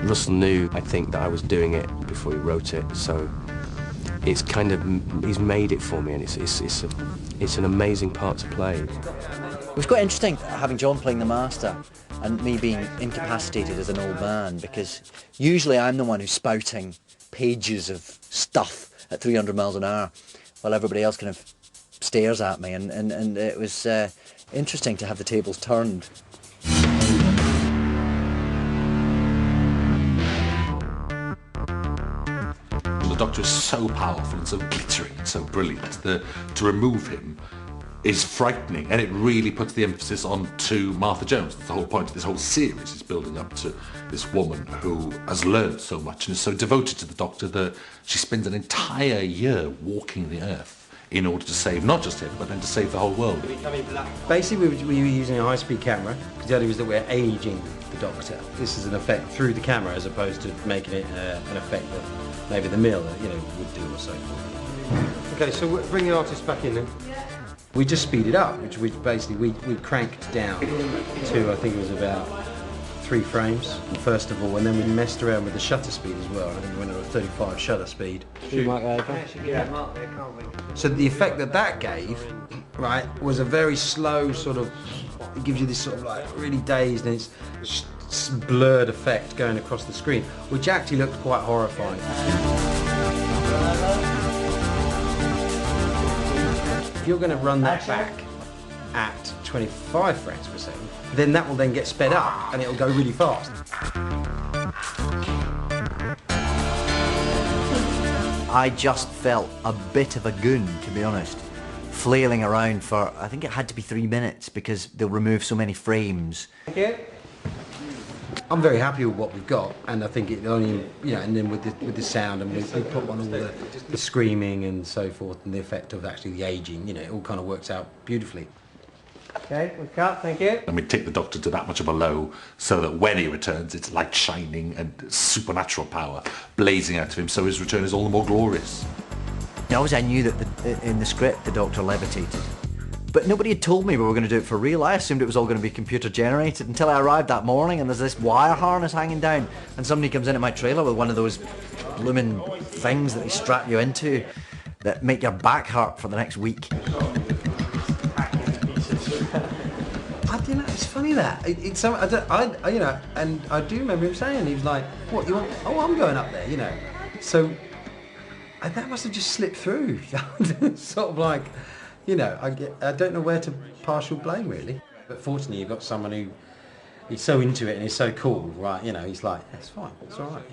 Russell knew, I think, that I was doing it before he wrote it, so it's kind of, he's made it for me, and it's an amazing part to play. It was quite interesting having John playing the Master and me being incapacitated as an old man, because usually I'm the one who's spouting pages of stuff at 300 miles an hour while everybody else kind of stares at me, and it was interesting to have the tables turned. The Doctor is so powerful and so glittering and so brilliant that to remove him is frightening, and it really puts the emphasis on to Martha Jones. The whole point of this whole series is building up to this woman who has learned so much and is so devoted to the Doctor that she spends an entire year walking the earth in order to save not just him, but then to save the whole world. Basically, we were using a high-speed camera, because the idea was that we're aging the Doctor. This is an effect through the camera, as opposed to making it an effect that maybe the mill, would do or so forth. Okay, so we'll bring the artist back in then. We just speeded up, which we basically we cranked down to, I think it was about 3 frames, first of all, and then we messed around with the shutter speed as well. I think we went at a 35 shutter speed. So the effect that gave, right, was a very slow sort of, it gives you this sort of like really dazed, and it's blurred effect going across the screen, which actually looked quite horrifying. If you're going to run that back at 25 frames per second, then that will then get sped up and it'll go really fast. I just felt a bit of a goon, to be honest, flailing around for, I think it had to be 3 minutes, because they'll remove so many frames. Thank you. I'm very happy with what we've got, and I think it only, and then with the sound, and we put on all the screaming and so forth, and the effect of actually the aging, it all kind of works out beautifully. Okay, we've cut, thank you. And we take the Doctor to that much of a low so that when he returns, it's light shining and supernatural power blazing out of him, so his return is all the more glorious. Obviously I knew that in the script the Doctor levitated, but nobody had told me we were going to do it for real. I assumed it was all going to be computer generated until I arrived that morning and there's this wire harness hanging down and somebody comes into my trailer with one of those blooming things that they strap you into that make your back hurt for the next week. It's funny that and I do remember him saying, he was like, "What you want? Oh, I'm going up there," So that must have just slipped through. Sort of like, I don't know where to partial blame really. But fortunately, you've got someone who he's so into it and he's so cool, right? He's like, "It's fine, it's all right."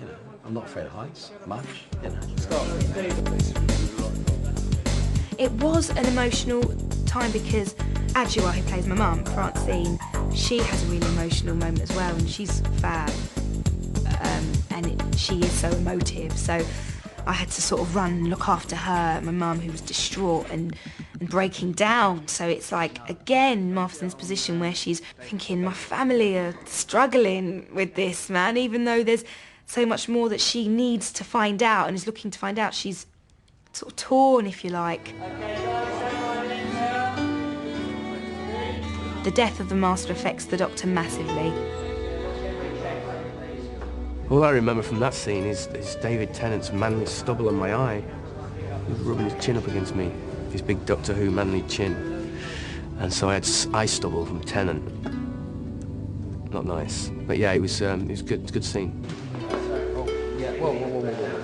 I'm not afraid of heights much. It was an emotional time because Adjoa, who plays my mum, Francine, she has a really emotional moment as well, and she's fab, and she is so emotive, so I had to sort of run and look after her, my mum, who was distraught and breaking down. So it's like, again, Martha's in this position where she's thinking, my family are struggling with this, man, even though there's so much more that she needs to find out and is looking to find out. She's sort of torn, if you like. The death of the Master affects the Doctor massively. All I remember from that scene is David Tennant's manly stubble on my eye. He was rubbing his chin up against me, his big Doctor Who manly chin. And so I had eye stubble from Tennant. Not nice. But yeah, it was good scene. Yeah, whoa.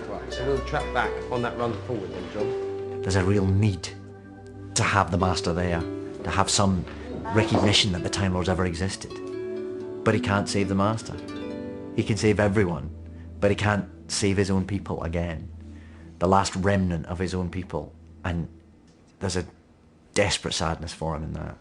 Right, so we'll track back on that run forward then, John. There's a real need to have the Master there, to have some recognition that the Time Lord's ever existed. But he can't save the Master. He can save everyone, but he can't save his own people again. The last remnant of his own people. And there's a desperate sadness for him in that.